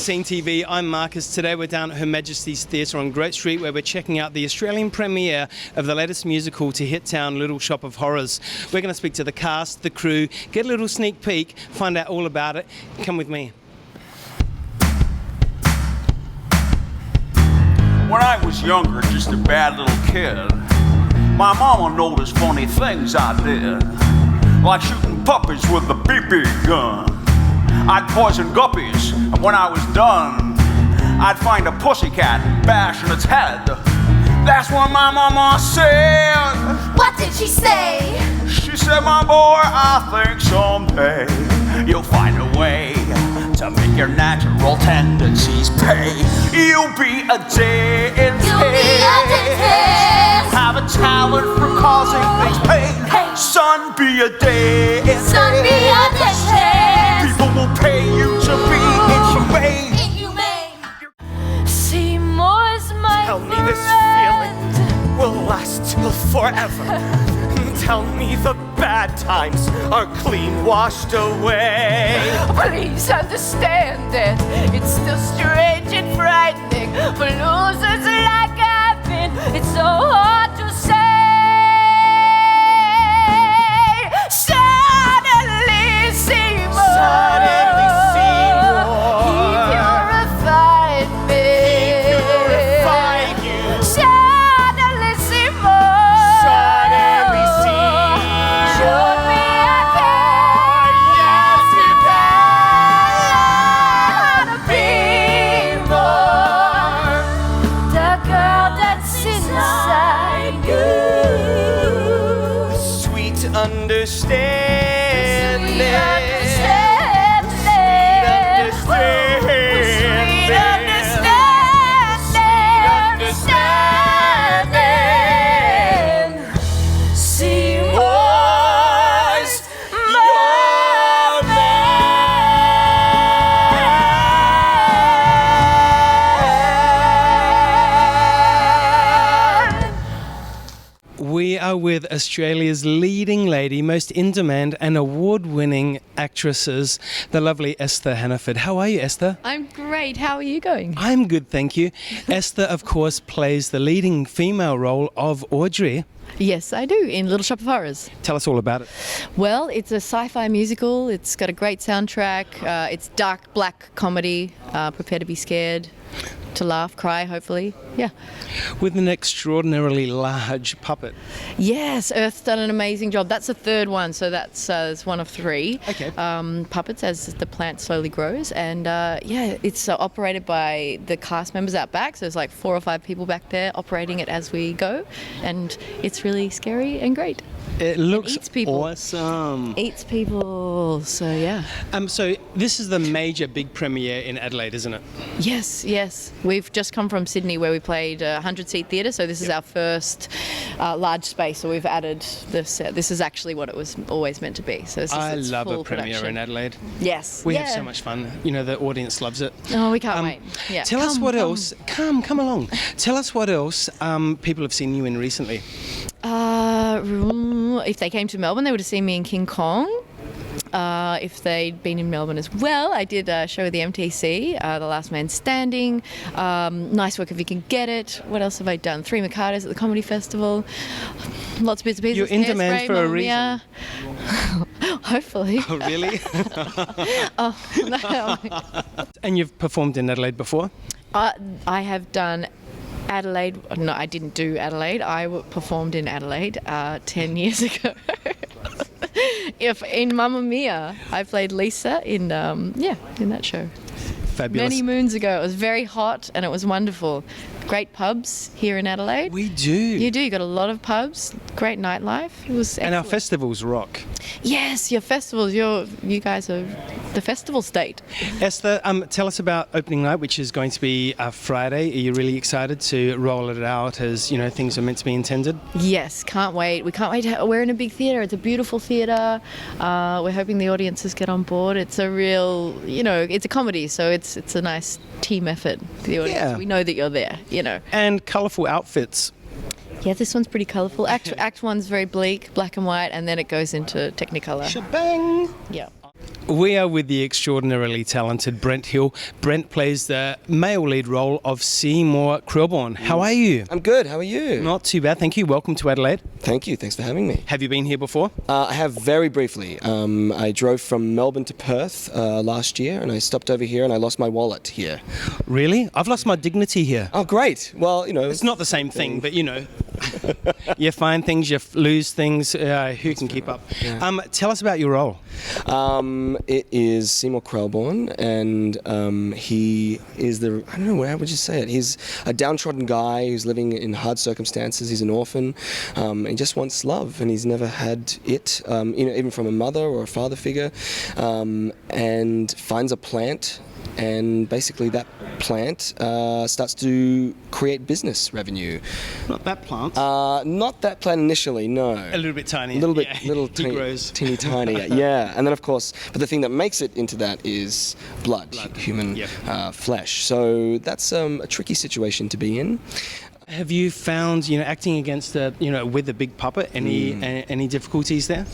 Scene TV. I'm Marcus. Today we're down at Her Majesty's Theatre on Great Street where we're checking out the Australian premiere of the latest musical to hit town, Little Shop of Horrors. We're going to speak to the cast, the crew, get a little sneak peek, find out all about it. Come with me. When I was younger, just a bad little kid, my mama noticed funny things I did, like shooting puppies with a BB gun. I'd poison guppies, and when I was done, I'd find a pussycat and bash in its head. That's what my mama said. What did she say? She said, my boy, I think someday you'll find a way to make your natural tendencies pay. You'll be a dentist. You'll be a dentist. Have a talent for causing things pain. Hey. Son, be a dentist. Son, be a dentist. People will pay you to be inhumane. Inhumane. Seymour's my Tell friend. me this feeling will last till forever. Tell me the bad times are clean washed away. Please understand that it's still strange and frightening for losers like I've been. It's so hard to say. Suddenly, Seymour. Suddenly, Seymour. He purified me. He purified you. Suddenly, Seymour. Suddenly, Seymour. Showed me I can. Yes, you How to be more. The girl that's inside you. Sweet understanding. We are with Australia's leading lady, most in-demand and award-winning actresses, the lovely Esther Hannaford. How are you, Esther? I'm great. How are you going? I'm good, thank you. Esther, of course, plays the leading female role of Audrey. Yes, I do, in Little Shop of Horrors. Tell us all about it. Well, it's a sci-fi musical. It's got a great soundtrack. It's dark, black comedy. Prepare to be scared, to laugh, cry, hopefully. Yeah. With an extraordinarily large puppet. Yes, Earth's done an amazing job. That's the third one, so that's one of three Okay. puppets as the plant slowly grows. And yeah, it's operated by the cast members out back, so there's like 4 or 5 people back there operating it as we go. And it's really scary and great. It looks eats people. awesome. Eats people, so yeah. So this is the major big premiere in Adelaide, isn't it? Yes, yes. We've just come from Sydney where we played a 100-seat theatre, so this is our first large space, so we've added this. This is actually what it was always meant to be. So this is I its love full a premiere production. in Adelaide. Yes. We have Yeah. so much fun. You know, the audience loves it. Oh, we can't wait. Yeah. Tell us Come, what come. else. Come along. Tell us what else people have seen you in recently. If they came to Melbourne, they would have seen me in King Kong. If they'd been in Melbourne as well, I did a show with the MTC, The Last Man Standing, Nice Work If You Can Get It. What else have I done? 3 Mikados at the Comedy Festival. Lots of bits and pieces. You're in demand Hairspray, for a Mamma reason. Mia. Hopefully. Oh, really? Oh, no. And you've performed in Adelaide before? I have done Adelaide. No, I didn't do Adelaide. I performed in Adelaide 10 years ago. In Mamma Mia, I played Lisa in that show. Fabulous. Many moons ago. It was very hot and it was wonderful. Great pubs here in Adelaide. We do. You do. You got a lot of pubs. Great nightlife. It was And our excellent. festivals rock. Yes, your festivals. You guys are the festival state. Esther, tell us about opening night, which is going to be Friday. Are you really excited to roll it out as, you know, things are meant to be intended? Yes, can't wait. We can't wait. We're in a big theatre. It's a beautiful theatre. We're hoping the audiences get on board. It's a real, it's a comedy, so it's a nice team effort for the audience. Yeah. We know that you're there, And colourful outfits. Yeah, this one's pretty colourful. Act one's very bleak, black and white, and then it goes into Technicolor. Shebang! Yeah. We are with the extraordinarily talented Brent Hill. Brent plays the male lead role of Seymour Krelborn. How are you? I'm good. How are you? Not too bad, thank you. Welcome to Adelaide. Thank you. Thanks for having me. Have you been here before? I have very briefly. I drove from Melbourne to Perth last year, and I stopped over here, and I lost my wallet here. Really? I've lost my dignity here. Oh, great. Well, It's not the same thing, but you find things, you lose things. Who can keep up? Yeah. Tell us about your role. It is Seymour Krelborn, and he is I don't know, how would you say it? He's a downtrodden guy who's living in hard circumstances. He's an orphan. He just wants love, and he's never had it, even from a mother or a father figure, and finds a plant. And basically that plant starts to create business revenue. Not that plant. Not that plant initially, no. A little bit tiny. A little bit, yeah. little Degrows. teeny tiny, yeah. And then of course, but the thing that makes it into that is blood. Human flesh. So that's a tricky situation to be in. Have you found, acting against with a big puppet, any difficulties there?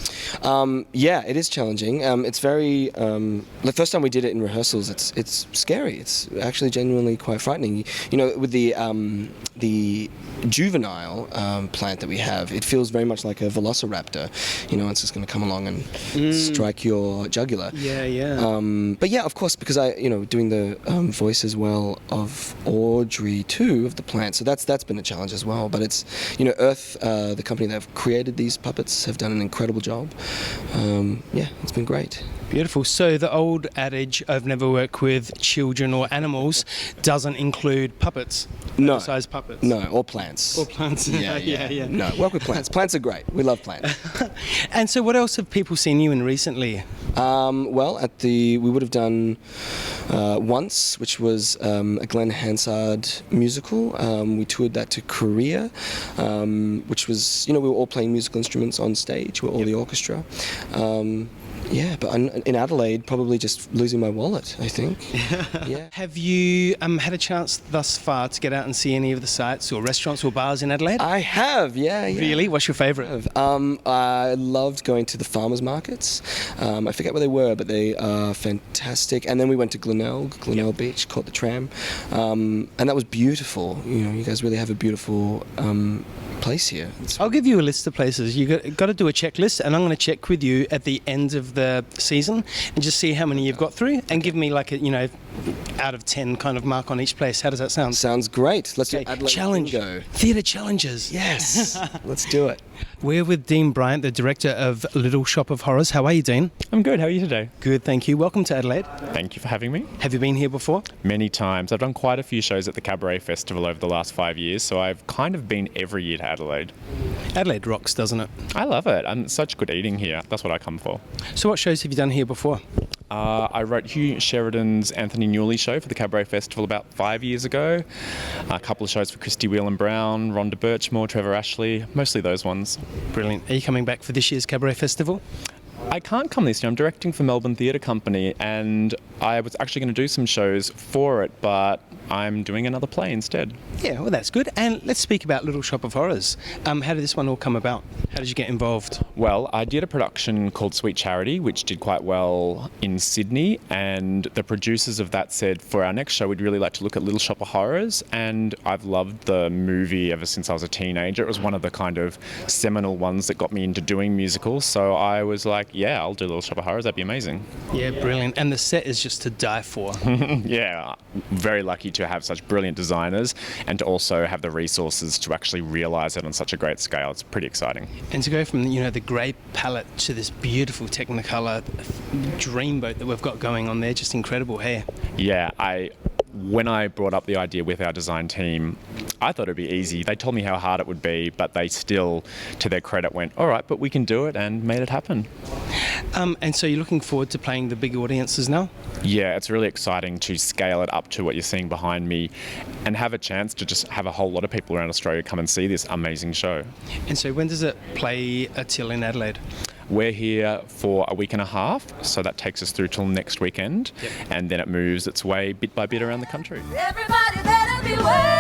Yeah, it is challenging. It's very. The first time we did it in rehearsals, it's scary. It's actually genuinely quite frightening. With the juvenile plant that we have, it feels very much like a velociraptor. It's just going to come along and strike your jugular. Yeah. But yeah, of course, because doing the voice as well of Audrey too of the plant. So that's been a challenge as well. But it's Earth, the company that have created these puppets, have done an incredible job. It's been great. Beautiful. So the old adage of never work with children or animals doesn't include puppets? No. Sized puppets? No, or plants. Or plants. Yeah. No, work with plants. Plants are great. We love plants. And so what else have people seen you in recently? Well, we would have done Once, which was a Glenn Hansard musical. We toured that to Korea, which was, we were all playing musical instruments on stage, we were all the orchestra. But in Adelaide, probably just losing my wallet, I think. Yeah. Have you had a chance thus far to get out and see any of the sites or restaurants or bars in Adelaide? I have, yeah. Really? What's your favourite? I loved going to the farmers markets. I forget where they were, but they are fantastic. And then we went to Glenelg Beach, caught the tram, and that was beautiful. You guys really have a beautiful place here. I'll give you a list of places. You've got to do a checklist, and I'm going to check with you at the end of the season and just see how many you've got through, and give me like a out of 10 kind of mark on each place. How does that sound? Sounds great. Let's do Adelaide challenge. Bingo. Theatre challenges. Yes. Let's do it. We're with Dean Bryant, the director of Little Shop of Horrors. How are you, Dean? I'm good. How are you today? Good, thank you. Welcome to Adelaide. Thank you for having me. Have you been here before? Many times. I've done quite a few shows at the Cabaret Festival over the last 5 years, so I've kind of been every year to Adelaide. Adelaide rocks, doesn't it? I love it. And such good eating here. That's what I come for. So what shows have you done here before? I wrote Hugh Sheridan's Anthony Newley show for the Cabaret Festival about 5 years ago. A couple of shows for Christy Whelan Brown, Rhonda Birchmore, Trevor Ashley, mostly those ones. Brilliant. Are you coming back for this year's Cabaret Festival? I can't come this year. I'm directing for Melbourne Theatre Company, and I was actually going to do some shows for it, but I'm doing another play instead. Yeah, well, that's good. And let's speak about Little Shop of Horrors. How did this one all come about? How did you get involved? Well, I did a production called Sweet Charity, which did quite well in Sydney, and the producers of that said, for our next show, we'd really like to look at Little Shop of Horrors, and I've loved the movie ever since I was a teenager. It was one of the kind of seminal ones that got me into doing musicals, so I was like, yeah, I'll do Little Shop of Horrors, that'd be amazing. Yeah, brilliant. And the set is just to die for. Yeah, very lucky to have such brilliant designers and to also have the resources to actually realise it on such a great scale. It's pretty exciting. And to go from, the grey palette to this beautiful Technicolor dreamboat that we've got going on there, just incredible, hey? Yeah, when I brought up the idea with our design team, I thought it'd be easy. They told me how hard it would be, but they still, to their credit, went, all right, but we can do it, and made it happen. And so you're looking forward to playing the big audiences now? Yeah, it's really exciting to scale it up to what you're seeing behind me and have a chance to just have a whole lot of people around Australia come and see this amazing show. And so when does it play till in Adelaide? We're here for a week and a half, so that takes us through till next weekend, and then it moves its way bit by bit around the country. Everybody better beware.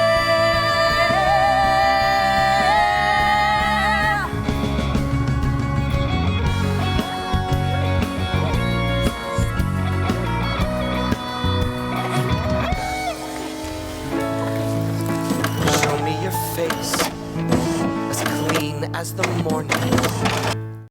as the morning.